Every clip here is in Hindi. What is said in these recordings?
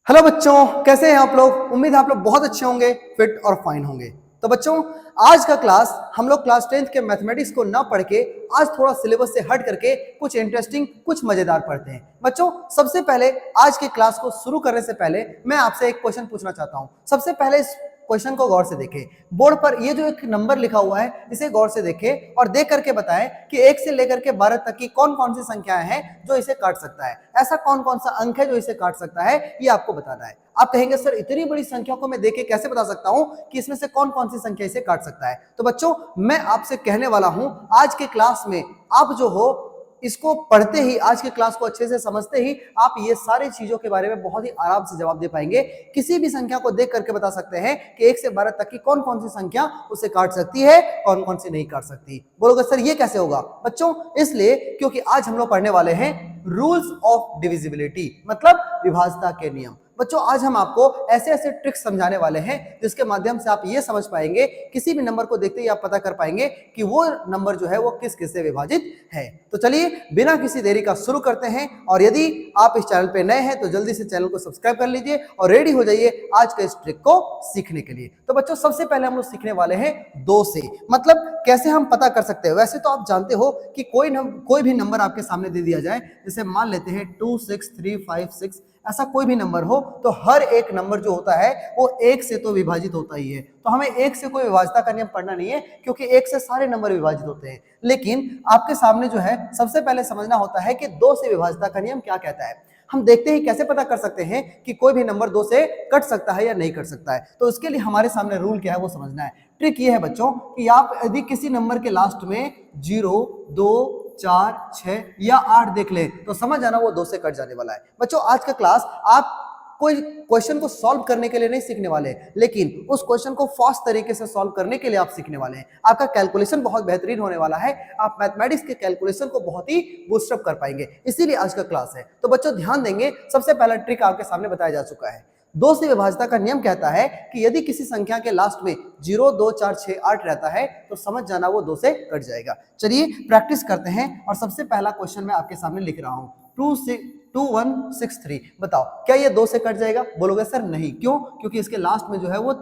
हेलो बच्चों, कैसे हैं आप लोग। उम्मीद है आप लोग बहुत अच्छे होंगे, फिट और फाइन होंगे। तो बच्चों, आज का क्लास हम लोग क्लास 10th के मैथमेटिक्स को ना पढ़ के आज थोड़ा सिलेबस से हट करके कुछ इंटरेस्टिंग, कुछ मजेदार पढ़ते हैं। बच्चों, सबसे पहले आज के क्लास को शुरू करने से पहले मैं आपसे एक क्वेश्चन पूछना चाहता हूं। सबसे पहले इस क्वेश्चन को गौर से देखें। बोर्ड पर ये जो एक नंबर लिखा हुआ है, इसे गौर से देखें और देख करके बताएं कि 1 से लेकर के 12 तक की कौन कौन सी संख्याएं हैं जो इसे काट सकता है। ऐसा कौन कौन सा अंक है जो इसे काट सकता है, ये आपको बताना है। आप कहेंगे सर, इतनी बड़ी संख्या को मैं देख के कैसे बता सकता हूं कि इसमें से कौन कौन सी संख्या इसे काट सकता है। तो बच्चों, मैं आपसे कहने वाला हूं, आज के क्लास में आप जो हो इसको पढ़ते ही, आज के क्लास को अच्छे से समझते ही आप ये सारी चीजों के बारे में बहुत ही आराम से जवाब दे पाएंगे। किसी भी संख्या को देख करके बता सकते हैं कि 1 से 12 तक की कौन कौन सी संख्या उसे काट सकती है, कौन कौन सी नहीं काट सकती। बोलोगे सर ये कैसे होगा। बच्चों, इसलिए क्योंकि आज हम लोग पढ़ने वाले हैं रूल्स ऑफ डिविजिबिलिटी, मतलब विभाज्यता के नियम। बच्चों, आज हम आपको ऐसे ऐसे ट्रिक्स समझाने वाले हैं जिसके माध्यम से आप ये समझ पाएंगे, किसी भी नंबर को देखते ही आप पता कर पाएंगे कि वो नंबर जो है वो किस किस से विभाजित है। तो चलिए बिना किसी देरी का शुरू करते हैं। और यदि आप इस चैनल पे नए हैं तो जल्दी से चैनल को सब्सक्राइब कर लीजिए और रेडी हो जाइए आज के इस ट्रिक को सीखने के लिए। तो बच्चों, सबसे पहले हम लोग सीखने वाले हैं 2 से, मतलब कैसे हम पता कर सकते हैं। वैसे तो आप जानते हो कि कोई भी नंबर आपके सामने दे दिया जाए, जैसे मान लेते हैं 2 6 3 5 6, ऐसा कोई भी नंबर हो, तो हर एक नंबर जो होता है वो 1 से तो विभाजित होता ही है। तो हमें 1 से कोई विभाज्यता का नियम पढ़ना नहीं है, क्योंकि 1 से सारे नंबर विभाजित होते हैं। लेकिन आपके सामने जो है सबसे पहले समझना होता है कि 2 से विभाज्यता का नियम क्या कहता है। हम देखते ही कैसे पता कर सकते हैं कि कोई भी नंबर 2 से कट सकता है या नहीं कट सकता है। तो उसके लिए हमारे सामने रूल क्या है वो समझना है। ट्रिक ये है बच्चों कि आप यदि किसी नंबर के लास्ट में 0, 2, 4, 6 या 8 देख ले तो समझ जाना वो 2 से कट जाने वाला है। बच्चों, आज का क्लास आप कोई क्वेश्चन को सॉल्व करने के लिए नहीं सीखने वाले, लेकिन उस क्वेश्चन को फास्ट तरीके से सॉल्व करने के लिए आप सीखने वाले हैं। आपका कैलकुलेशन बहुत बेहतरीन होने वाला है। आप मैथमेटिक्स के कैलकुलेशन को बहुत ही बूस्टअप कर पाएंगे, इसीलिए आज का क्लास है। तो बच्चों ध्यान देंगे, सबसे पहला ट्रिक आपके सामने बताया जा चुका है। 2 से विभाज्यता का नियम कहता है कि यदि किसी संख्या के लास्ट में 0, 2, 4, 6, 8 रहता है तो समझ जाना वो 2 से कट जाएगा। चलिए प्रैक्टिस करते हैं और सबसे पहला क्वेश्चन मैं आपके सामने लिख रहा हूं। 2163, बताओ क्या ये 2 से कट जाएगा। बोलोगे सर नहीं, क्यों? क्योंकि इसके लास्ट में जो है वो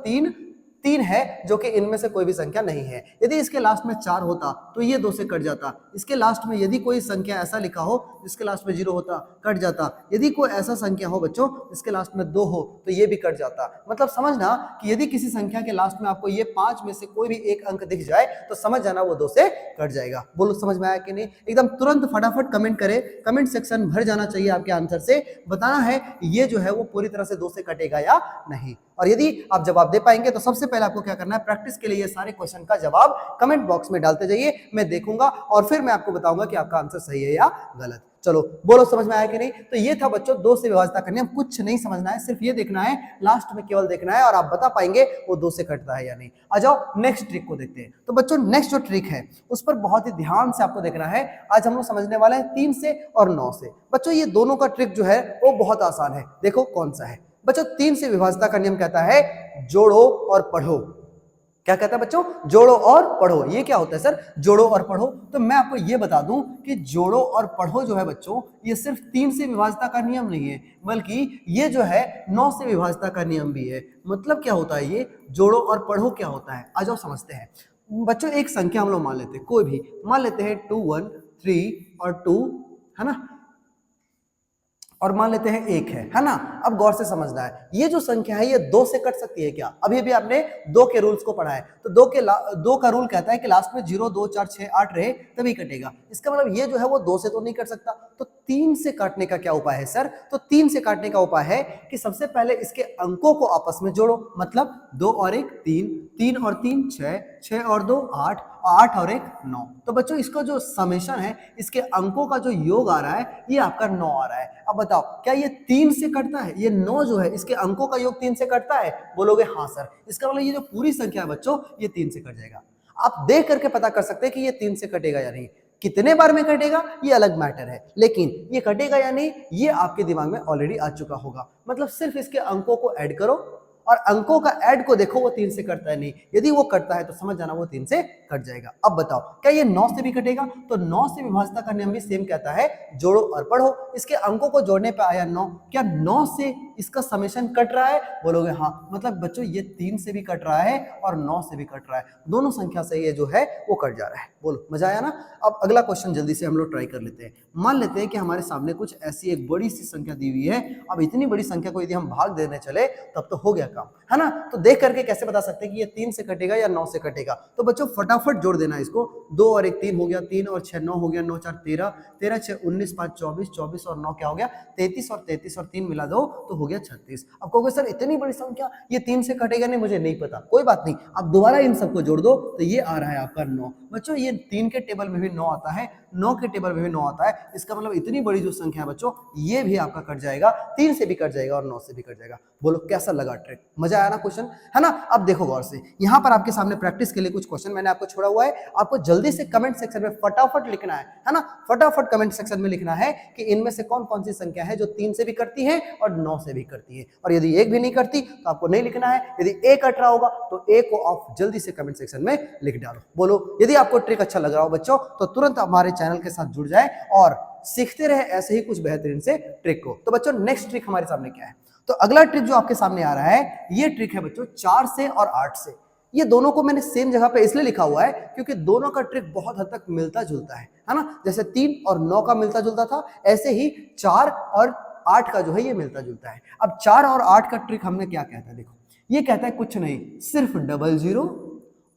3 है, जो कि इनमें से कोई भी संख्या नहीं है। यदि इसके लास्ट में 4 होता तो ये 2 से कट जाता। इसके लास्ट में यदि कोई संख्या ऐसा लिखा हो जिसके लास्ट में 0 होता, कट जाता। यदि कोई ऐसा संख्या हो बच्चों जिसके लास्ट में 2 हो तो ये भी कट जाता। मतलब समझना कि यदि किसी संख्या के लास्ट में आपको ये 5 में से कोई भी एक अंक दिख जाए तो समझ जाना वो 2 से कट जाएगा। बोलो समझ में आया कि नहीं। एकदम तुरंत फटाफट कमेंट करें, कमेंट सेक्शन भर जाना चाहिए आपके आंसर से। बताना है ये जो है वो पूरी तरह से 2 से कटेगा या नहीं। और यदि आप जवाब दे पाएंगे तो सबसे पहले आपको क्या करना है, प्रैक्टिस के लिए ये सारे क्वेश्चन का जवाब कमेंट बॉक्स में डालते जाइए। मैं देखूंगा और फिर मैं आपको बताऊंगा कि आपका आंसर सही है या गलत। चलो बोलो समझ में आया कि नहीं। तो ये था बच्चों 2 से विभाज्यता का नियम। कुछ नहीं समझना है, सिर्फ ये देखना है, लास्ट में केवल देखना है और आप बता पाएंगे वो 2 से कटता है या नहीं। आ जाओ नेक्स्ट ट्रिक को देखते हैं। तो बच्चों, नेक्स्ट जो ट्रिक है उस पर बहुत ही ध्यान से आपको देखना है। आज हम लोग समझने वाले हैं 3 से और 9 से। बच्चों, ये दोनों का ट्रिक जो है वो बहुत आसान है। देखो कौन सा है। बच्चों, 3 से विभाज्यता का नियम कहता है जोड़ो और पढ़ो। क्या कहता है बच्चों? जोड़ो और पढ़ो। ये क्या होता है सर, जोड़ो और पढ़ो? तो मैं आपको ये बता दूं कि जोड़ो और पढ़ो जो है बच्चों, ये सिर्फ 3 से विभाज्यता का नियम नहीं है, बल्कि ये जो है 9 से विभाज्यता का नियम भी है। मतलब क्या होता है ये जोड़ो और पढ़ो क्या होता है, आ जाओ समझते हैं। बच्चों, एक संख्या हम लोग मान लेते हैं, कोई भी मान लेते हैं 2 1 3 और 2, है ना, और मान लेते हैं 1 है ना। अब गौर से समझना है, ये जो संख्या है ये 2 से कट सकती है क्या? अभी अभी आपने 2 के रूल्स को पढ़ा है। तो 2 का रूल कहता है कि लास्ट में 0, 2, 4, 6, 8 रहे तभी कटेगा। इसका मतलब ये जो है वो 2 से तो नहीं कट सकता। तो 3 से काटने का क्या उपाय है सर? तो 3 से काटने का उपाय है कि सबसे पहले इसके अंकों को आपस में जोड़ो। मतलब 2 और 1 3, 3 और 3 6, 6 और 2 8, 8 और 1 9। तो बच्चों, इसका जो समेशन है, इसके अंकों का जो योग आ रहा है ये आपका 9 आ रहा है। अब बताओ क्या ये 3 से कटता है? ये 9 जो है इसके अंकों का योग 3 से कटता है? बोलोगे हाँ सर। इसका मतलब ये जो पूरी संख्या है बच्चों ये 3 से कट जाएगा। आप देख करके पता कर सकते हैं कि ये 3 से कटेगा या नहीं। कितने बार में कटेगा ये अलग मैटर है, लेकिन ये कटेगा या नहीं ये आपके दिमाग में ऑलरेडी आ चुका होगा। मतलब सिर्फ इसके अंकों को ऐड करो और अंकों का ऐड को देखो वो 3 से कटता है नहीं, यदि वो कटता है तो समझ जाना वो 3 से कट जाएगा। अब बताओ क्या ये 9 से भी कटेगा? तो 9 से विभाज्यता का नियम भी सेम कहता है, जोड़ो और पढ़ो। इसके अंकों को जोड़ने पे आया 9, क्या 9 से इसका समेशन कट रहा है? बोलोगे हाँ, मतलब बच्चों ये 3 से भी कट रहा है और 9 से भी कट रहा है, दोनों संख्या से ये जो है वो कट जा रहा है। बोलो मजा आया ना? अब अगला क्वेश्चन जल्दी से हम लोग ट्राई कर लेते हैं। मान लेते हैं कि हमारे सामने कुछ ऐसी एक बड़ी सी संख्या दी हुई है। अब इतनी बड़ी संख्या को यदि हम भाग देने चले तब तो हो गया काम, है ना? तो देख करके कैसे बता सकते हैं कि ये 3 से कटेगा या 9 से कटेगा? तो बच्चों फटाफट जोड़ देना इसको, 2 और 1 3 हो गया, 3 और 6 9 हो गया, 9 4 13, 13 6 19, 5 24, 24 और 9 क्या हो गया 33, और 33 और 3 मिला दो तो हो गया 36। अब कहोगे सर इतनी बड़ी संख्या ये 3 से कटेगा नहीं, मुझे नहीं पता, कोई बात नहीं, अब दोबारा इन सबको जोड़ दो तो ये आ रहा है आपका 9। बच्चों ये 3 के टेबल में भी 9 आता है, 9 के टेबल में भी 9 आता है, इसका मतलब इतनी बड़ी जो संख्या है बच्चों ये भी आपका कट जाएगा, 3 से भी कट जाएगा और 9 से भी कट जाएगा। बोलो कैसा लगा ट्रिक? मजा आया ना क्वेश्चन, है ना? अब देखो गौर से, यहाँ पर आपके सामने प्रैक्टिस के लिए कुछ क्वेश्चन मैंने आपको छोड़ा हुआ है, आपको जल्दी से कमेंट सेक्शन में फटाफट लिखना है ना? फटाफट कमेंट सेक्शन में लिखना है कि इनमें से कौन कौन सी संख्या है जो 3 से भी करती है और 9 से भी करती है, और यदि एक भी नहीं करती तो आपको नहीं लिखना है, यदि एक कट रहा होगा तो एक को आप जल्दी से कमेंट सेक्शन में लिख डालो। बोलो यदि आपको ट्रिक अच्छा लग रहा हो बच्चों तो तुरंत हमारे चैनल के साथ जुड़ जाए और सीखते रहे ऐसे ही कुछ बेहतरीन से ट्रिक को। तो बच्चों नेक्स्ट ट्रिक हमारे सामने क्या है? तो अगला ट्रिक जो आपके सामने आ रहा है ये ट्रिक है बच्चों 4 से और 8 से। ये दोनों को मैंने सेम जगह पे इसलिए लिखा हुआ है क्योंकि दोनों का ट्रिक बहुत हद तक मिलता जुलता है ना? जैसे 3 और 9 का मिलता जुलता था, ऐसे ही 4 और 8 का जो है ये मिलता जुलता है। अब 4 और 8 का ट्रिक हमने क्या कहता है, देखो ये कहता है कुछ नहीं, सिर्फ डबल जीरो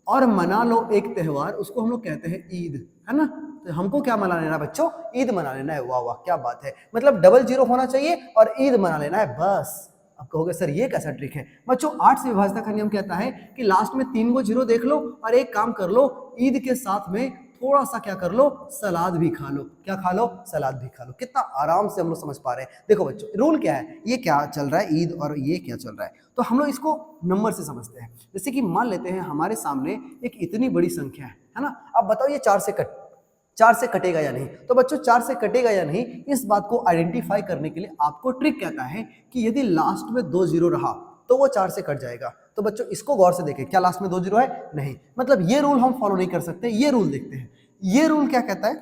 और मना लो एक त्योहार, उसको हम लोग कहते हैं ईद, है ना? तो हमको क्या मना लेना है बच्चों? ईद मना लेना है। वाह वाह क्या बात है, मतलब डबल जीरो होना चाहिए और ईद मना लेना है बस। अब कहोगे सर ये कैसा ट्रिक है? बच्चों 8 से विभाज्यता का नियम कहता है कि लास्ट में 3 को जीरो देख लो और एक काम कर लो, ईद के साथ में थोड़ा सा क्या कर लो, सलाद भी खा लो। क्या खा लो? सलाद भी खा लो। कितना आराम से हम लोग समझ पा रहे हैं। देखो बच्चों रूल क्या है, ये क्या चल रहा है ईद और ये क्या चल रहा है, तो हम लोग इसको नंबर से समझते हैं। जैसे कि मान लेते हैं हमारे सामने एक इतनी बड़ी संख्या है ना? अब बताओ ये 4 से कटेगा या नहीं? तो बच्चों 4 से कटेगा या नहीं इस बात को आइडेंटिफाई करने के लिए आपको ट्रिक कहता है कि यदि लास्ट में 2 जीरो रहा तो वो 4 से कट जाएगा। तो बच्चों इसको गौर से देखें, क्या लास्ट में 2 जीरो है? नहीं, मतलब ये रूल हम फॉलो नहीं कर सकते। ये रूल देखते हैं, ये रूल क्या कहता है?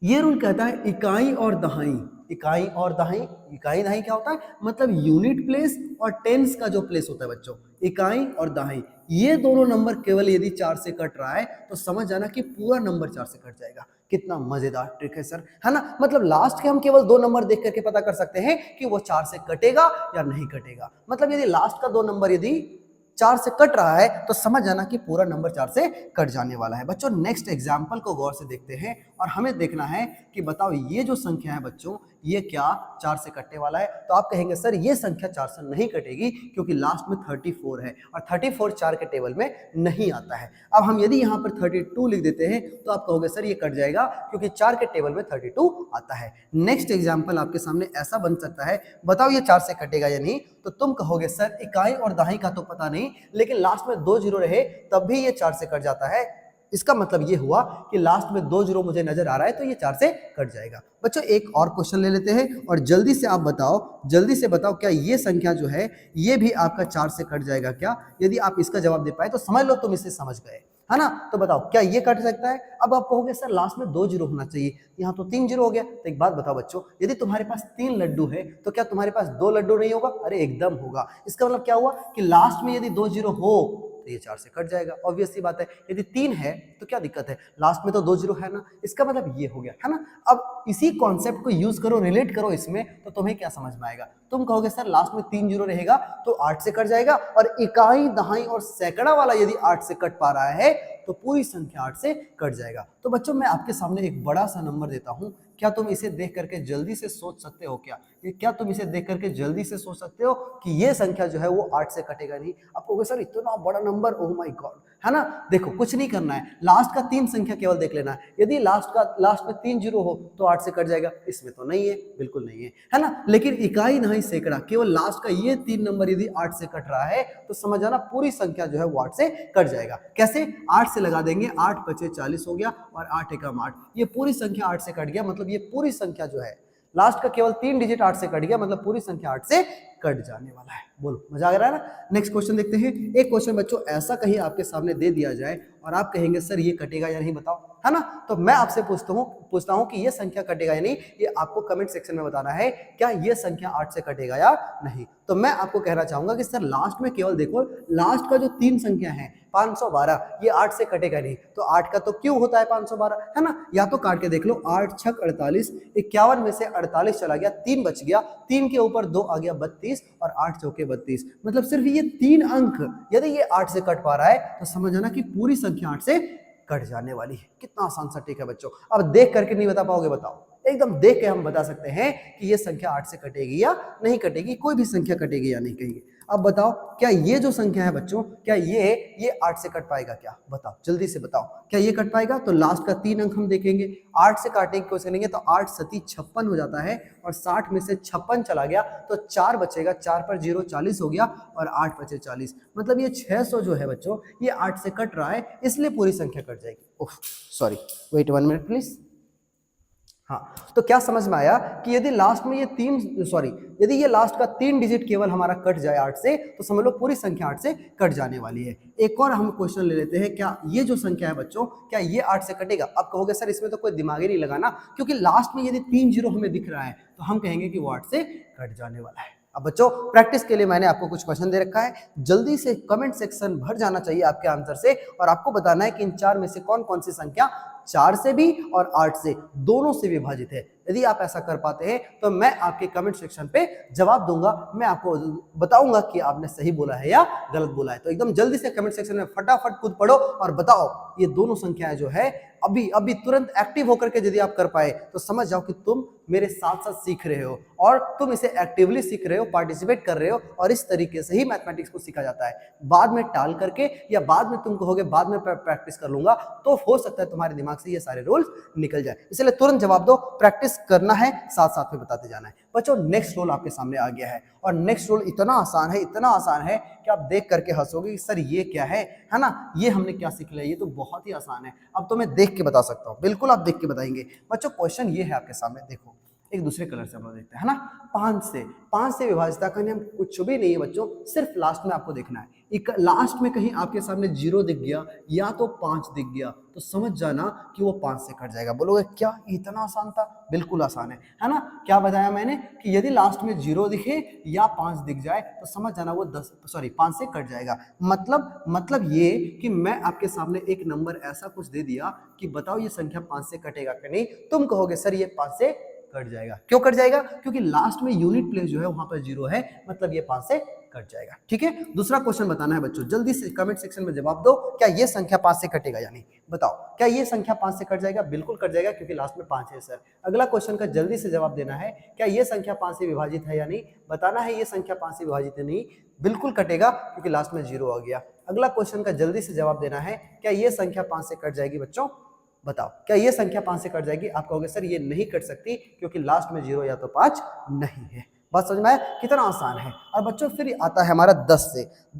ये रूल कहता है इकाई और दहाई। इकाई और दहाई, इकाई दहाई क्या होता है? मतलब यूनिट प्लेस और टेंस का जो प्लेस होता है बच्चों, इकाई और दहाई, ये दोनों नंबर केवल यदि 4 से कट रहा है तो समझ जाना कि पूरा नंबर 4 से कट जाएगा। कितना मजेदार ट्रिक है सर, है ना? मतलब लास्ट के हम केवल 2 नंबर देख करके पता कर सकते हैं कि वो 4 से कटेगा या नहीं कटेगा। मतलब यदि लास्ट का 2 नंबर यदि 4 से कट रहा है तो समझ जाना कि पूरा नंबर 4 से कट जाने वाला है। बच्चों नेक्स्ट एग्जाम्पल को गौर से देखते हैं और हमें देखना है कि बताओ ये जो संख्या है बच्चों ये क्या 4 से कटने वाला है? तो आप कहेंगे सर ये संख्या 4 से नहीं कटेगी क्योंकि लास्ट में 34 है और 34 4 के टेबल में नहीं आता है। अब हम यदि यहाँ पर 32 लिख देते हैं तो आप कहोगे सर ये कट जाएगा क्योंकि 4 के टेबल में 32 आता है। नेक्स्ट एग्जाम्पल आपके सामने ऐसा बन सकता है, बताओ ये 4 से कटेगा या नहीं? तो तुम कहोगे सर इकाई और दहाई का तो पता नहीं, लेकिन लास्ट में 2 जीरो रहे तब भी ये 4 से कट जाता है। इसका मतलब ये हुआ कि लास्ट में 2 जीरो मुझे नजर आ रहा है तो ये 4 से कट जाएगा। बच्चों एक और क्वेश्चन ले लेते हैं और जल्दी से आप बताओ, जल्दी से बताओ क्या ये संख्या जो है ये भी आपका 4 से कट जाएगा क्या? यदि आप इसका जवाब दे पाए तो समझ लो तुम इसे समझ गए, है ना? तो बताओ क्या ये कट सकता है? अब आप कहोगे सर लास्ट में 2 जीरो होना चाहिए, यहाँ तो 3 जीरो हो गया। तो एक बात बताओ बच्चों, यदि तुम्हारे पास 3 लड्डू है तो क्या तुम्हारे पास 2 लड्डू नहीं होगा? अरे एकदम होगा। इसका मतलब क्या हुआ कि लास्ट में यदि 2 जीरो हो तो ये 4 से कट जाएगा, ऑब्वियस सी बात है। यदि 3 है तो क्या दिक्कत है, लास्ट में तो 2 जीरो है ना, इसका मतलब ये हो गया, है ना? अब इसी कॉन्सेप्ट को यूज करो, रिलेट करो इसमें, तो तुम्हें क्या समझ में आएगा? तुम कहोगे सर लास्ट में 3 जीरो रहेगा तो 8 से कट जाएगा, और इकाई दहाई और सैकड़ा वाला यदि 8 से कट पा रहा है तो पूरी संख्या 8 से कट जाएगा। तो बच्चों मैं आपके सामने एक बड़ा सा नंबर देता हूं, क्या तुम इसे देख करके जल्दी से सोच सकते हो क्या तुम इसे देख करके जल्दी से सोच सकते हो कि ये संख्या जो है वो 8 से कटेगा नहीं? आप कहोगे सर इतना बड़ा नंबर, ओह माय गॉड, है ना? देखो कुछ नहीं करना है, लास्ट का 3 संख्या केवल देख लेना है। यदि लास्ट में 3 जीरो हो तो 8 से कट जाएगा, इसमें तो नहीं है, बिल्कुल नहीं है ना? लेकिन इकाई नहीं सैकड़ा, केवल लास्ट का ये 3 नंबर यदि 8 से कट रहा है तो समझ जाना पूरी संख्या जो है वो 8 से कट जाएगा। कैसे? 8 से लगा देंगे, 8 पचे 40 हो गया और 8 एकम 8, ये पूरी संख्या 8 से कट गया। मतलब ये पूरी संख्या जो है लास्ट का केवल 3 डिजिट 8 से कट गया, मतलब पूरी संख्या 8 से कट जाने वाला है। बोलो मजा आ रहा है ना। नेक्स्ट क्वेश्चन देखते हैं। एक क्वेश्चन बच्चों ऐसा कहीं आपके सामने दे दिया जाए और आप कहेंगे सर ये कटेगा या नहीं, बताओ, है ना। तो मैं आपसे पूछता हूं कि ये संख्या कटेगा या नहीं, ये आपको कमेंट सेक्शन में बताना है। क्या ये संख्या 8 से कटेगा या नहीं। तो मैं आपको कहना चाहूंगा कि सर लास्ट में केवल देखो, लास्ट का जो 3 संख्या है 512, ये 8 से कटेगा नहीं। तो 8 का तो क्यों होता है 512, है ना। या तो काट के देख लो, 8 छक 48, 51 में से 48 चला गया, 3 बच गया, 3 के ऊपर 2 आ गया 32 और 8 चौके 32। मतलब सिर्फ ये 3 अंक यदि ये 8 से कट पा रहा है तो समझ जाना कि पूरी संख्या 8 से कट जाने वाली है। कितना आसान सा ट्रिक है बच्चों। अब देख करके नहीं बता पाओगे, बताओ। एकदम देख के हम बता सकते हैं कि ये संख्या 8 से कटेगी या नहीं कटेगी, कोई भी संख्या कटेगी या नहीं कहेंगे। अब बताओ क्या ये जो संख्या है बच्चों, क्या ये 8 से कट पाएगा क्या, बताओ जल्दी से बताओ, क्या ये कट पाएगा। तो लास्ट का 3 अंक हम देखेंगे, 8 से काटने की कोशिश करेंगे तो 8 सती 56 हो जाता है और 60 में से 56 चला गया तो 4 बचेगा, 4 पर 0 40 हो गया और 8 बचे 40। मतलब ये 600 जो है बच्चों ये 8 से कट रहा है, इसलिए पूरी संख्या कट जाएगी। Oh sorry, wait 1 minute please. हाँ, तो क्या समझ में आया कि यदि लास्ट में यदि ये लास्ट का 3 डिजिट केवल हमारा कट जाए 8 से तो समझ लो पूरी संख्या 8 से कट जाने वाली है। एक और हम क्वेश्चन ले लेते हैं, क्या ये जो संख्या है बच्चों क्या ये 8 से कटेगा। अब कहोगे सर इसमें तो कोई दिमाग ही नहीं लगाना, क्योंकि लास्ट में यदि 3 जीरो हमें दिख रहा है तो हम कहेंगे कि वो 8 से कट जाने वाला है। अब बच्चों प्रैक्टिस के लिए मैंने आपको कुछ क्वेश्चन दे रखा है, जल्दी से कमेंट सेक्शन भर जाना चाहिए आपके आंसर से और आपको बताना है कि इन 4 में से कौन कौन सी संख्या 4 से भी और 8 से दोनों से विभाजित है। यदि आप ऐसा कर पाते हैं तो मैं आपके कमेंट सेक्शन पे जवाब दूंगा, मैं आपको बताऊंगा कि आपने सही बोला है या गलत बोला है। तो एकदम जल्दी से कमेंट सेक्शन में फटाफट खुद पढ़ो और बताओ ये दोनों संख्याएं जो है अभी तुरंत एक्टिव होकर के यदि आप कर पाए तो समझ जाओ कि तुम मेरे साथ साथ सीख रहे हो और तुम इसे एक्टिवली सीख रहे हो, पार्टिसिपेट कर रहे हो। और इस तरीके से ही मैथमेटिक्स को सीखा जाता है। बाद में टाल करके या बाद में तुम कहोगे बाद में प्रैक्टिस कर लूंगा, तो हो सकता है तुम्हारे दिमाग से ये सारे रूल्स निकल जाए। इसलिए तुरंत जवाब दो, प्रैक्टिस करना है, साथ साथ में बताते जाना है। बच्चों नेक्स्ट रूल आपके सामने आ गया है और नेक्स्ट रूल इतना आसान है कि आप देख करके हंसोगे कि सर ये क्या है ना, ये हमने क्या सीख लिया, ये तो बहुत ही आसान है। अब तो मैं देख के बता सकता हूँ, बिल्कुल आप देख के बताएंगे। बच्चों क्वेश्चन ये है आपके सामने, देखो एक दूसरे कलर से हम लोग देखते हैं, है ना। 5 से विभाजिता का नियम कुछ भी नहीं है बच्चों, सिर्फ लास्ट में आपको देखना है। एक लास्ट में कहीं आपके सामने 0 दिख गया या तो 5 दिख गया तो समझ जाना कि वो 5 से कट जाएगा। बोलोगे क्या इतना आसान था, बिल्कुल आसान है ना। क्या बताया मैंने कि यदि लास्ट में 0 दिखे या 5 दिख जाए तो समझ जाना वो 5 से कट जाएगा। मतलब ये कि मैं आपके सामने एक नंबर ऐसा कुछ दे दिया कि बताओ ये संख्या 5 से कटेगा कि नहीं। तुम कहोगे सर ये 5 से कट जाएगा। क्यों कट जाएगा, क्योंकि लास्ट में यूनिट प्लेस जो है वहां पर 0 है, मतलब ये 5 से कट जाएगा। ठीक है, दूसरा क्वेश्चन बताना है बच्चों, जल्दी से कमेंट सेक्शन में जवाब दो, क्या ये संख्या 5 से कटेगा या नहीं। बताओ क्या ये संख्या 5 से कट जाएगा, बिल्कुल कट जाएगा क्योंकि लास्ट में 5 है सर। अगला क्वेश्चन का जल्दी से जवाब देना है, क्या ये संख्या 5 से विभाजित है या नहीं। बताना है ये संख्या 5 से विभाजित है नहीं, बिल्कुल कटेगा क्योंकि लास्ट में 0 आ गया। अगला क्वेश्चन का जल्दी से जवाब देना है, क्या ये संख्या 5 से कट जाएगी बच्चों। बताओ क्या ये संख्या 5 से कट जाएगी। आप कहोगे सर ये नहीं कट सकती क्योंकि लास्ट में 0 या तो 5 नहीं है। बात समझ में आया, कितना आसान है। और बच्चों फिर आता है हमारा 10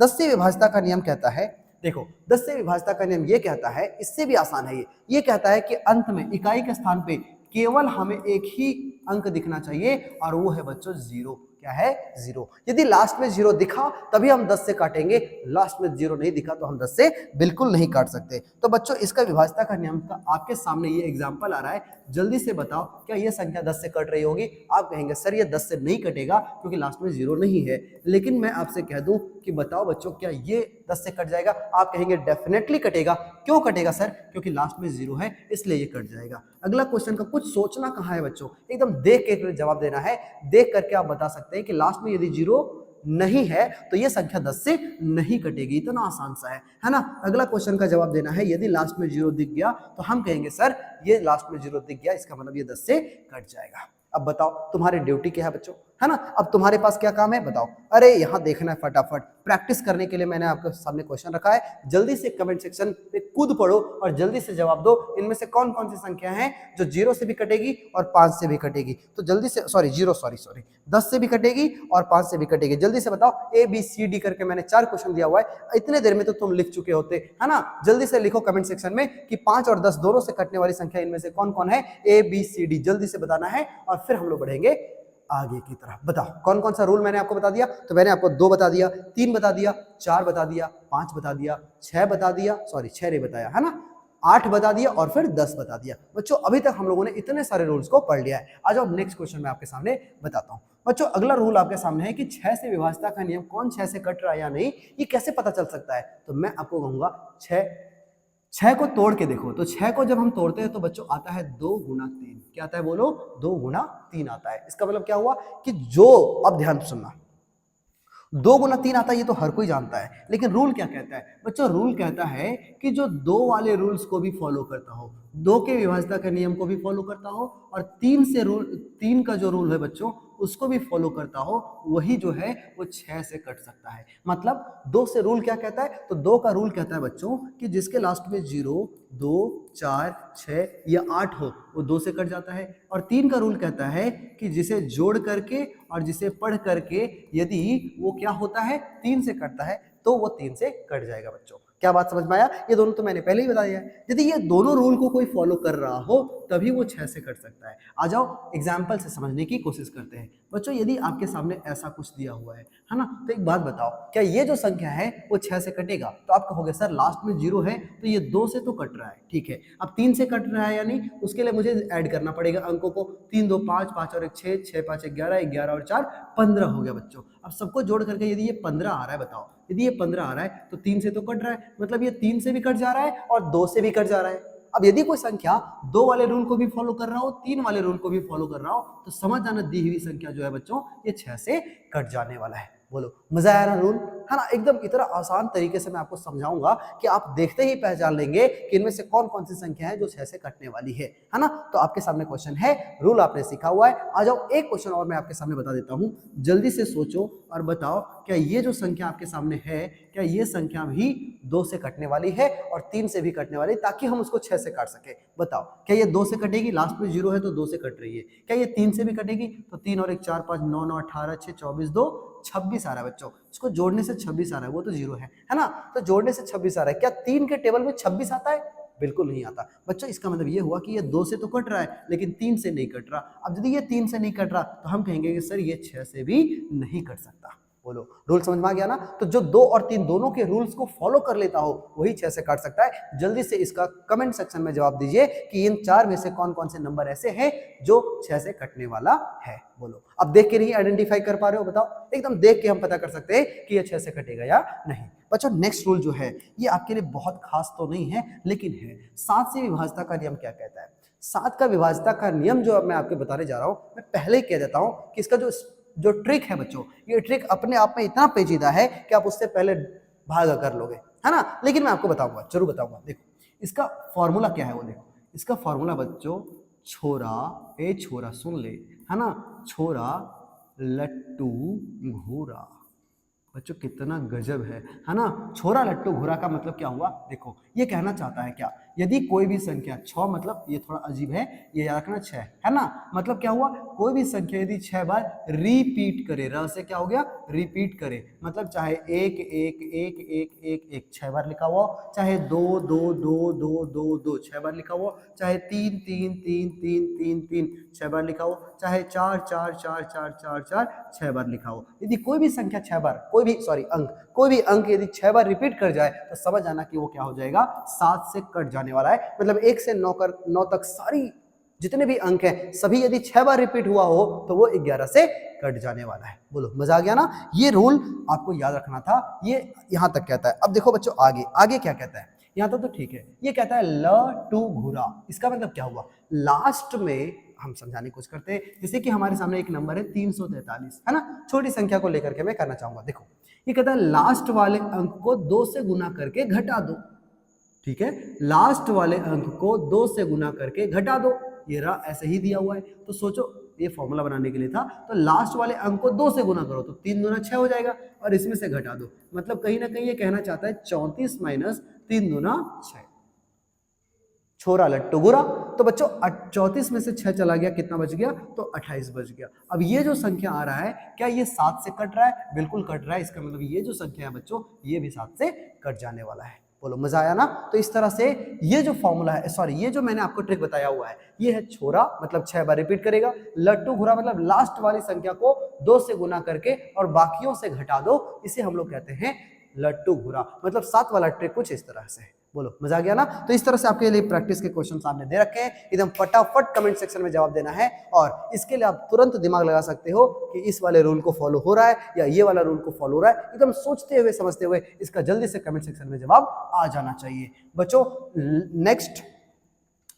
से विभाजिता का नियम कहता है, देखो 10 से विभाजिता का नियम ये कहता है, इससे भी आसान है ये कहता है कि अंत में इकाई के स्थान पे केवल हमें एक ही अंक दिखना चाहिए और वो है बच्चों 0। क्या है, 0। यदि लास्ट में 0 दिखा तभी हम 10 से काटेंगे, लास्ट में 0 नहीं दिखा तो हम 10 से बिल्कुल नहीं काट सकते। तो बच्चों इसका विभाजिता का नियम का आपके सामने ये एग्जांपल आ रहा है, जल्दी से बताओ क्या ये संख्या 10 से कट रही होगी। आप कहेंगे सर ये 10 से नहीं कटेगा क्योंकि लास्ट में 0 नहीं है। लेकिन मैं आपसे कह दूं कि बताओ बच्चों क्या ये 10 से कट जाएगा। आप कहेंगे डेफिनेटली कटेगा। क्यों कटेगा सर, क्योंकि लास्ट में 0 है इसलिए ये कट जाएगा। अगला क्वेश्चन का कुछ सोचना कहाँ है बच्चों, एकदम देख के जवाब देना है। देख करके आप बता सकते हैं कि लास्ट में यदि 0 नहीं है तो ये संख्या 10 से नहीं कटेगी। इतना आसान सा है ना। अगला क्वेश्चन का जवाब देना है, यदि लास्ट में 0 दिख गया तो हम कहेंगे सर ये लास्ट में 0 दिख गया, इसका मतलब ये 10 से कट जाएगा। अब बताओ तुम्हारी ड्यूटी क्या है बच्चों, है ना। अब तुम्हारे पास क्या काम है बताओ। अरे यहाँ देखना है, फटाफट प्रैक्टिस करने के लिए मैंने आपके सामने क्वेश्चन रखा है। जल्दी से कमेंट सेक्शन पे कूद पढ़ो और जल्दी से जवाब दो। इनमें से कौन कौन सी संख्या है जो 0 से भी कटेगी और 5 से भी कटेगी। तो जल्दी से 10 से भी कटेगी और 5 से भी कटेगी। जल्दी से बताओ। ABCD करके मैंने 4 क्वेश्चन दिया हुआ है, इतने देर में तो तुम लिख चुके होते, है ना। जल्दी से लिखो कमेंट सेक्शन में कि 5 और 10 दोनों से कटने वाली संख्या इनमें से कौन कौन है। ABCD जल्दी से बताना है और फिर हम लोग बढ़ेंगे आगे की तरफ। बताओ कौन कौन सा रूल मैंने आपको बता दिया? तो मैंने आपको 2 बता दिया, 3 बता दिया, 4 बता दिया, 5 बता दिया, 6 बता दिया, सॉरी 6 नहीं बताया है ना, 8 बता दिया और फिर 10 बता दिया। बच्चों अभी तक हम लोगों ने इतने सारे रूल्स को पढ़ लिया है। आ जाओ नेक्स्ट क्वेश्चन मैं आपके सामने बताता हूँ। बच्चों अगला रूल आपके सामने है कि 6 से विभाज्यता का नियम, कौन 6 से कट रहा है या नहीं, ये कैसे पता चल सकता है? तो मैं आपको कहूंगा 6 को तोड़ के देखो। तो 6 को जब हम तोड़ते हैं तो बच्चों आता है 2 गुना 3। क्या आता है बोलो? 2 गुना 3 आता है। इसका मतलब क्या हुआ कि जो, अब ध्यान सुनना, 2 गुना 3 आता है ये तो हर कोई जानता है, लेकिन रूल क्या कहता है? बच्चों रूल कहता है कि जो 2 वाले रूल्स को भी फॉलो करता हो, 2 के विभाज्यता के नियम को भी फॉलो करता हो और 3 का जो रूल है बच्चों उसको भी फॉलो करता हो, वही जो है वो 6 से कट सकता है। मतलब 2 से रूल क्या कहता है? तो 2 का रूल कहता है बच्चों कि जिसके लास्ट में 0, 2, 4, 6 या 8 हो वो 2 से कट जाता है। और 3 का रूल कहता है कि जिसे जोड़ करके और जिसे पढ़ करके यदि वो क्या होता है 3 से कटता है तो वो 3 से कट जाएगा। बच्चों क्या बात समझ में आया? ये दोनों तो मैंने पहले ही बता दिया है। यदि ये दोनों रूल को कोई फॉलो कर रहा हो तभी वो 6 से कट सकता है। आ जाओ एग्जाम्पल से समझने की कोशिश करते हैं। बच्चों यदि आपके सामने ऐसा कुछ दिया हुआ है ना, तो एक बात बताओ, क्या ये जो संख्या है वो 6 से कटेगा? तो आप कहोगे सर लास्ट में 0 है तो ये 2 से तो कट रहा है, ठीक है। अब 3 से कट रहा है या नहीं, उसके लिए मुझे ऐड करना पड़ेगा अंकों को। 3 2 5, 5 और 1 6, 6 5 11, 11 और 4 15 हो गया बच्चों। अब सबको जोड़ करके यदि ये 15 आ रहा है, बताओ यदि ये 15 आ रहा है तो 3 से तो कट रहा है, मतलब ये 3 से भी कट जा रहा है और 2 से भी कट जा रहा है। अब यदि कोई संख्या 2 वाले रूल को भी फॉलो कर रहा हो, 3 वाले रूल को भी फॉलो कर रहा हो, तो समझ जाना दी हुई संख्या जो है बच्चों ये 6 से कट जाने वाला है। बोलो मजा आया ना रूल, है ना? एकदम इतना आसान तरीके से मैं आपको समझाऊंगा कि आप देखते ही पहचान लेंगे कि इनमें से कौन कौन सी संख्या है जो 6 से कटने वाली है ना? तो आपके सामने क्वेश्चन है, रूल आपने सीखा हुआ है। आ जाओ एक क्वेश्चन और मैं आपके सामने बता देता हूं, जल्दी से सोचो और बताओ क्या ये जो संख्या आपके सामने है, क्या ये संख्या भी 2 से कटने वाली है और 3 से भी कटने वाली, ताकि हम उसको 6 से काट सके? बताओ क्या ये 2 से कटेगी? लास्ट में 0 है तो 2 से कट रही है। क्या ये 3 से भी कटेगी? तो 3 और 1 4 5 9 9 18 6 24 2 26 आ रहा है बच्चों। इसको जोड़ने से 26 आ रहा है, वो तो 0 है ना? तो जोड़ने से 26 आ रहा है। क्या 3 के टेबल में 26 आता है? बिल्कुल नहीं आता बच्चों। इसका मतलब ये हुआ कि ये 2 से तो कट रहा है लेकिन 3 से नहीं कट रहा। अब यदि ये 3 से नहीं कट रहा तो हम कहेंगे कि सर ये 6 से भी नहीं कट सकता। बोलो रूल समझ में आ गया ना? तो जो 2 और 3 दोनों के रूल्स को फॉलो कर लेता हो वही 6 से काट सकता है। जल्दी से इसका कमेंट सेक्शन में जवाब दीजिए कि इन 4 में से कौन कौन से नंबर ऐसे हैं जो 6 से कटने वाला है। बोलो अब देख के नहीं आइडेंटिफाई कर पा रहे हो? बताओ, एकदम देख के हम पता कर सकते हैं कि ये 6 से कटेगा या नहीं। बच्चों नेक्स्ट रूल जो है ये आपके लिए बहुत खास तो नहीं है लेकिन है। 7 से विभाज्यता का नियम क्या कहता है? 7 का विभाज्यता का नियम जो मैं आपको बताने जा रहा हूं, मैं पहले ही कह देता हूं कि इसका जो ट्रिक है बच्चों, ये ट्रिक अपने आप में इतना पेचीदा है कि आप उससे पहले भागा कर लोगे, है ना? लेकिन मैं आपको बताऊंगा, जरूर बताऊंगा। देखो इसका फॉर्मूला क्या है वो देखो। इसका फॉर्मूला बच्चों छोरा सुन ले, है ना, छोरा लट्टू घोरा। बच्चों कितना गजब है ना? छोरा लट्टू घोरा का मतलब क्या हुआ? देखो ये कहना चाहता है क्या, यदि कोई भी संख्या 6, मतलब ये थोड़ा अजीब है, ये याद रखना 6 है ना, मतलब क्या हुआ, कोई भी संख्या यदि 6 बार रिपीट करे, र से क्या हो गया, रिपीट करे, मतलब चाहे 1 1 1 1 1 1 6 बार लिखा हुआ, चाहे 2 2 2 2 2 2 6 बार लिखा हुआ, चाहे 3 3 3 3 3 3 6 बार लिखा हुआ, चाहे 4 4 4 4 4 4 6 बार लिखा हो। यदि कोई भी संख्या 6 बार, कोई भी अंक यदि 6 बार रिपीट कर जाए तो समझ जाना कि वो क्या हो जाएगा, 7 से कट जाने वाला है। मतलब 1 से 9 तक सारी जितने भी अंक हैं सभी यदि 6 बार रिपीट हुआ हो तो वो 11 से कट जाने वाला है। बोलो मजा आ गया ना? ये रूल आपको याद रखना था। ये यहां तक कहता है। अब देखो बच्चों आगे क्या कहता है। यहां तक तो ठीक है। ये कहता है ल टू घुरा। इसका मतलब क्या हुआ, लास्ट में हम समझाने की कोशिश करते हैं। जैसे कि हमारे सामने एक नंबर है 343, है ना, छोटी संख्या को लेकर के मैं करना चाहूंगा। देखो ये कहता है लास्ट वाले अंक को 2 से गुना करके घटा दो। ठीक है, लास्ट वाले अंक को 2 से गुना करके घटा दो। ये रहा ऐसे ही दिया हुआ है। तो सोचो ये फॉर्मूला बनाने के लिए था, तो लास्ट वाले अंक को 2 से गुना करो तो 3 दूना 6 हो जाएगा और इसमें से घटा दो। मतलब कहीं ना कहीं ये कहना चाहता है 34 माइनस 3 दूना 6, छोरा लट्टू गुरा। तो बच्चों 34 में से 6 चला गया, कितना बच गया, तो 28 बच गया। अब ये जो संख्या आ रहा है क्या ये 7 से कट रहा है? बिल्कुल कट रहा है। इसका मतलब ये जो संख्या है बच्चों ये भी 7 से कट जाने वाला है। बोलो मजा आया ना। तो इस तरह से ये जो फॉर्मूला है, सॉरी ये जो मैंने आपको ट्रिक बताया हुआ है, ये है छोरा मतलब 6 बार रिपीट करेगा, लट्टू घुरा मतलब लास्ट वाली संख्या को 2 से गुना करके और बाकियों से घटा दो, इसे हम लोग कहते हैं लट्टू घुरा। मतलब 7 वाला ट्रिक कुछ इस तरह से। बोलो मजा आ गया ना। तो इस तरह से आपके लिए प्रैक्टिस के क्वेश्चन सामने दे रखे हैं, एकदम फटाफट कमेंट सेक्शन में जवाब देना है। और इसके लिए आप तुरंत दिमाग लगा सकते हो कि इस वाले रूल को फॉलो हो रहा है या ये वाला रूल को फॉलो हो रहा है, एकदम सोचते हुए समझते हुए इसका जल्दी से कमेंट सेक्शन में जवाब आ जाना चाहिए। बच्चों नेक्स्ट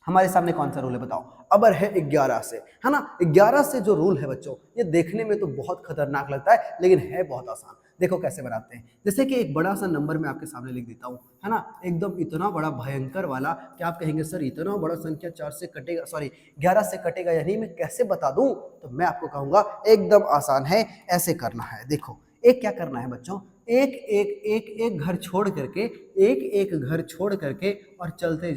हमारे सामने कौन सा रूल है बताओ। अबर है 11 से, है ना। 11 से जो रूल है बच्चों, ये देखने में तो बहुत खतरनाक लगता है लेकिन है बहुत आसान। देखो कैसे बनाते हैं। जैसे कि एक बड़ा सा नंबर मैं आपके सामने लिख देता हूँ, है ना, एकदम इतना बड़ा भयंकर वाला कि आप कहेंगे सर इतना बड़ा संख्या 4 से कटेगा, सॉरी 11 से कटेगा या नहीं, मैं कैसे बता दूं। तो मैं आपको कहूंगा एकदम आसान है, ऐसे करना है। देखो एक क्या करना है बच्चों, एक एक एक एक घर छोड़ करके, एक एक घर छोड़ करके और चलते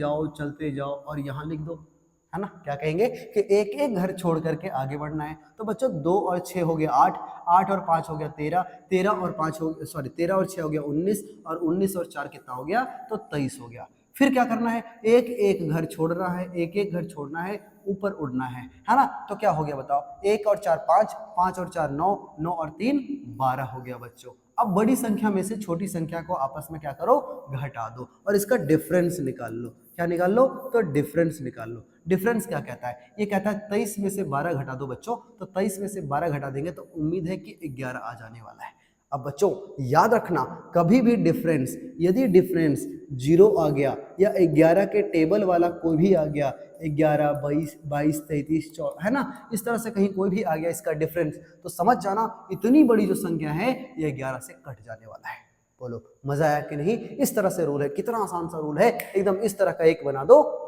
जाओ और यहाँ लिख दो, है ना। क्या कहेंगे कि एक एक घर छोड़ करके आगे बढ़ना है। तो बच्चों 2 और 6 हो गया 8, 8 और 5 हो गया 13, 13 और 5 हो सॉरी 13 और 6 हो गया 19, और 19 और 4 कितना हो गया, तो 23 हो गया। फिर क्या करना है, एक एक घर छोड़ना है, एक एक घर छोड़ना है, ऊपर उड़ना है ना। तो क्या हो गया बताओ, 1 और 4 5, 5 और 4 9, 9 और 3 12 हो गया बच्चों। अब बड़ी संख्या में से छोटी संख्या को आपस में क्या करो, घटा दो और इसका डिफरेंस निकाल लो। क्या निकाल लो, तो डिफरेंस निकाल लो। डिफरेंस क्या कहता है, ये कहता है 23 में से 12 घटा दो बच्चों। तो 23 में से 12 घटा देंगे तो उम्मीद है कि 11 आ जाने वाला है। अब बच्चों याद रखना, कभी भी डिफरेंस, यदि डिफरेंस 0 आ गया या 11 के टेबल वाला कोई भी आ गया, 11 22 22 33 14, है ना, इस तरह से कहीं कोई भी आ गया इसका डिफरेंस, तो समझ जाना इतनी बड़ी जो संख्या है ये 11 से कट जाने वाला है। बोलो मजा आया कि नहीं। इस तरह से रूल है, कितना आसान सा रूल है, एकदम इस तरह का एक बना दो,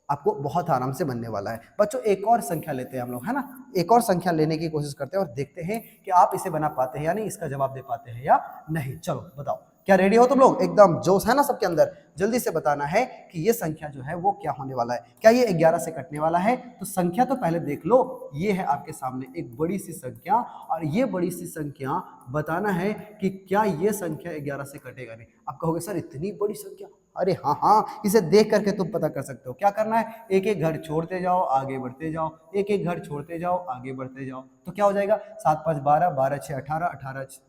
आपको बहुत आराम से बनने वाला है। बच्चों एक और संख्या लेते हैं हम लोग, है ना, एक और संख्या लेने की कोशिश करते हैं और देखते हैं कि आप इसे बना पाते हैं या नहीं, इसका जवाब दे पाते हैं या नहीं। चलो बताओ, क्या रेडी हो तुम लोग, एकदम जोश है ना सबके अंदर। जल्दी से बताना है कि ये संख्या जो है वो क्या होने वाला है। क्या ये 11 से कटने वाला है, तो संख्या तो पहले देख लो, ये है आपके सामने एक बड़ी सी संख्या, और ये बड़ी सी संख्या बताना है कि क्या ये संख्या 11 से कटेगा नहीं। आप कहोगे सर इतनी बड़ी संख्या, अरे हाँ हाँ, इसे देख करके तुम पता कर सकते हो। क्या करना है, एक एक घर छोड़ते जाओ आगे बढ़ते जाओ, एक एक घर छोड़ते जाओ आगे बढ़ते जाओ। तो क्या हो जाएगा, 7 5 12, 12 6 18,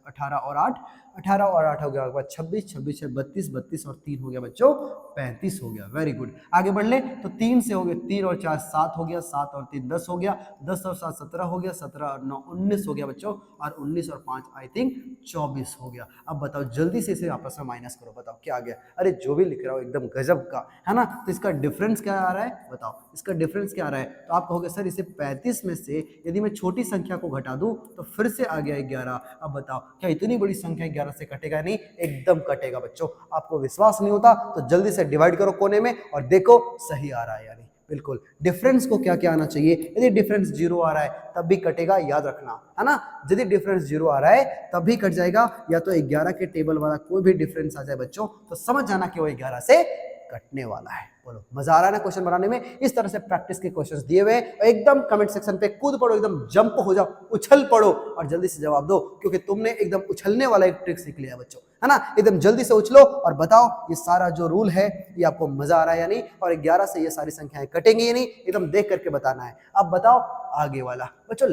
18 और 8, 18 और 8 हो गया, 26, 26 6 32, 32 और 3 हो गया बच्चों 35 हो गया। वेरी गुड, आगे बढ़ ले। तो 3 से हो गया, 3 और 4 7 हो गया, 7 और 3 10 हो गया, 10 और 7 17 हो गया, 17 और 9 19 हो गया बच्चों, और 19 और 5 आई थिंक 24 हो गया। अब बताओ जल्दी से इसे आपस में माइनस करो, बताओ क्या आ गया। अरे जो भी लिख रहा हो एकदम गजब का, है ना। तो इसका डिफरेंस क्या आ रहा है बताओ, इसका डिफरेंस क्या आ रहा है। तो आप कहोगे सर इसे 35 में से यदि मैं छोटी संख्या को घटा दूं तो फिर से आ गया 11। अब बताओ क्या इतनी बड़ी संख्या 11 से कटेगा नहीं, एकदम कटेगा बच्चों। आपको विश्वास नहीं होता तो जल्दी से डिवाइड करो कोने में और देखो सही आ रहा है या नहीं। बिल्कुल, डिफरेंस को क्या क्या आना चाहिए, यदि डिफरेंस 0 आ रहा है तब भी कटेगा, याद रखना, है ना। यदि डिफरेंस 0 आ रहा है तब भी कट जाएगा, या तो 11 के टेबल वाला कोई भी डिफरेंस आ जाए बच्चों तो समझ जाना कि वो 11 से कटने वाला है। बोलो मजा आ रहा है ना क्वेश्चन बनाने में। इस तरह से प्रैक्टिस के क्वेश्चंस दिए हुए एकदम कमेंट सेक्शन पे कूद पड़ो, एकदम जंप हो जाओ, उछल पड़ो और जल्दी से जवाब दो, क्योंकि तुमने एकदम उछलने वाला एक ट्रिक सीख लिया बच्चों, है ना। एकदम जल्दी से उछलो और बताओ ये सारा जो रूल है ये आपको मजा आ रहा है या नहीं, और 11 से ये सारी संख्याएं कटेंगी या नहीं, एकदम देख करके बताना है। अब बताओ आगे वाला बच्चों,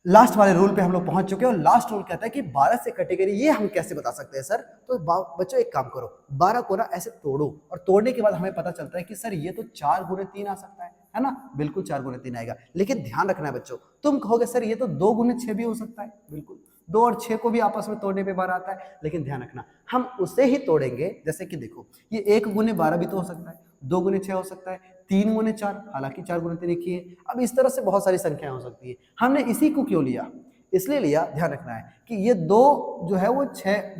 लास्ट वाले रूल पे हम लोग पहुंच चुके हैं, और लास्ट रूल कहता है कि 12 से कटेगा नहीं। ये हम कैसे बता सकते हैं सर। तो बच्चों एक काम करो, 12 को ना ऐसे तोड़ो, और तोड़ने के बाद हमें पता चलता है कि सर ये तो 4 गुणे 3 आ सकता है ना। बिल्कुल 4 गुणे 3 आएगा, लेकिन ध्यान रखना है बच्चों, तुम कहोगे सर ये तो 2 गुणे 6 भी हो सकता है। बिल्कुल 2 और 6 को भी आपस में तोड़ने पे 12 आता है, लेकिन ध्यान रखना हम उसे ही तोड़ेंगे। जैसे कि देखो ये 1 गुणे 12 भी तो हो सकता है, 2 गुणे 6 हो सकता है, 3 गुणे 4, हालांकि 4 गुणे 3 ही है। अब इस तरह से बहुत सारी संख्याएं हो सकती है। हमने इसी को क्यों लिया, इसलिए लिया, ध्यान रखना है कि ये 2 जो है वो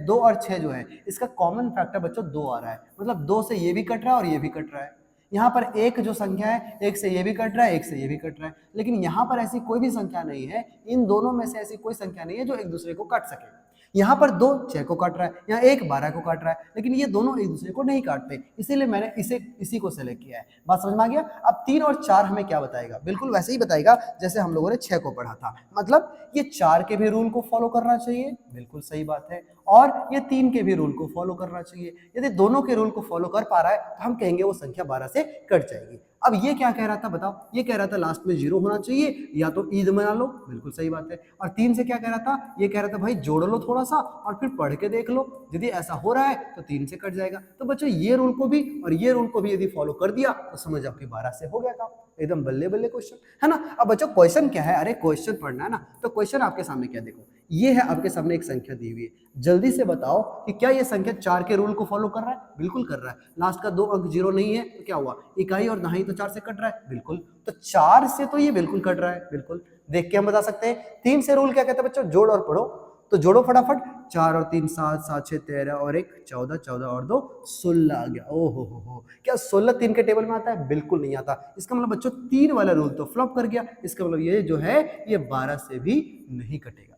2 और 6 जो है इसका कॉमन फैक्टर बच्चों 2 आ रहा है, मतलब 2 से ये भी कट रहा है और ये भी कट रहा है। यहाँ पर एक जो संख्या है, एक से ये भी कट रहा है, एक से ये भी कट रहा है, लेकिन यहाँ पर ऐसी कोई भी संख्या नहीं है, इन दोनों में से ऐसी कोई संख्या नहीं है जो एक दूसरे को काट सके। यहाँ पर 2 6 को काट रहा है, यहाँ 1 12 को काट रहा है, लेकिन ये दोनों एक दूसरे को नहीं काटते, इसीलिए मैंने इसी को सेलेक्ट किया है। बात समझ में आ गया? अब 3 और 4 हमें क्या बताएगा? बिल्कुल वैसे ही बताएगा जैसे हम लोगों ने 6 को पढ़ा था, मतलब ये 4 के भी रूल को फॉलो करना चाहिए, बिल्कुल सही बात है, और ये 3 के भी रूल को फॉलो करना चाहिए। यदि दोनों के रूल को फॉलो कर पा रहा है तो हम कहेंगे वो संख्या 12 से कट जाएगी। अब ये क्या कह रहा था बताओ? ये कह रहा था लास्ट में 0 होना चाहिए या तो ईद बना लो, बिल्कुल सही बात है। और 3 से क्या कह रहा था? ये कह रहा था भाई जोड़ लो थोड़ा सा और फिर पढ़ के देख लो, यदि ऐसा हो रहा है तो 3 से कट जाएगा। तो बच्चों ये रूल को भी और ये रूल को भी यदि फॉलो कर दिया तो समझ जाओ कि 12 से हो गया काम, एकदम बल्ले बल्ले क्वेश्चन, है ना। अब बच्चों क्वेश्चन क्या है? अरे क्वेश्चन पढ़ना है ना, तो क्वेश्चन आपके सामने क्या, देखो ये है आपके सामने एक संख्या दी हुई है, जल्दी से बताओ कि क्या ये संख्या 4 के रूल को फॉलो कर रहा है? बिल्कुल कर रहा है। लास्ट का 2 अंक 0 नहीं है तो क्या हुआ? इकाई और दहाई तो 4 से कट रहा है, बिल्कुल। तो 4 से तो ये बिल्कुल कट रहा है, बिल्कुल देख के हम बता सकते हैं। 3 से रूल क्या कहते हैं बच्चों? जोड़ और पढ़ो, तो जोड़ो फटाफट। 4 और 3 7, 7 6 13 और 1 14, 14 और 2 16 आ गया। ओ हो, क्या 16 3 के टेबल में आता है? बिल्कुल नहीं आता। इसका मतलब बच्चों 3 वाला रूल तो फ्लॉप कर गया, इसका मतलब ये जो है ये 12 से भी नहीं कटेगा।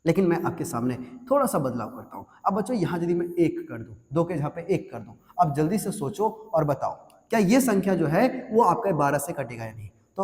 लेकिन मैं आपके सामने थोड़ा सा बदलाव करता हूं। अब बच्चों यहां यदि मैं 1 कर दूं, 2 के जगह पे 1 कर दूं, अब जल्दी से सोचो और बताओ क्या ये संख्या जो है वो आपका 12 से कटेगा या नहीं? तो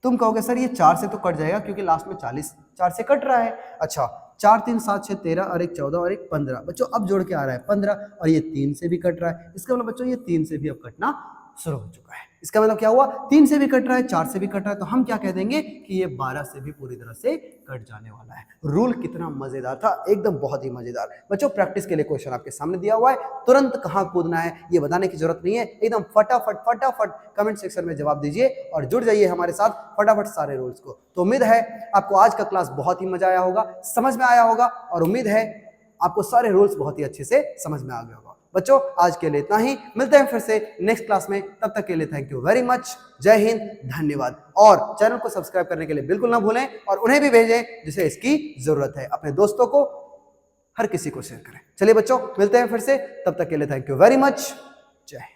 तुम कहोगे सर ये 4 से तो कट जाएगा क्योंकि लास्ट में 40 4 से कट रहा है। अच्छा, 4 3 7 6 13 और 1 14 और 1 15, बच्चों अब जोड़ के आ रहा है 15 और ये 3 से भी कट रहा है। इसका मतलब बच्चों ये 3 से भी अब कटना शुरू हो चुका है। इसका मतलब क्या हुआ? 3 से भी कट रहा है, 4 से भी कट रहा है, तो हम क्या कह देंगे कि ये 12 से भी पूरी तरह से कट जाने वाला है। रूल कितना मजेदार था, एकदम बहुत ही मजेदार। बच्चों प्रैक्टिस के लिए क्वेश्चन आपके सामने दिया हुआ है, तुरंत कहां कूदना है ये बताने की जरूरत नहीं है, एकदम फटाफट कमेंट सेक्शन में जवाब दीजिए और जुड़ जाइए हमारे साथ फटाफट सारे रूल्स को। तो उम्मीद है आपको आज का क्लास बहुत ही मजा आया होगा, समझ में आया होगा, और उम्मीद है आपको सारे रूल्स बहुत ही अच्छे से समझ में आ गया होगा। बच्चों आज के लिए इतना ही, मिलते हैं फिर से नेक्स्ट क्लास में, तब तक के लिए थैंक यू वेरी मच, जय हिंद, धन्यवाद। और चैनल को सब्सक्राइब करने के लिए बिल्कुल ना भूलें और उन्हें भी भेजें जिसे इसकी जरूरत है, अपने दोस्तों को, हर किसी को शेयर करें। चलिए बच्चों मिलते हैं फिर से, तब तक के लिए थैंक यू वेरी मच, जय हिंद।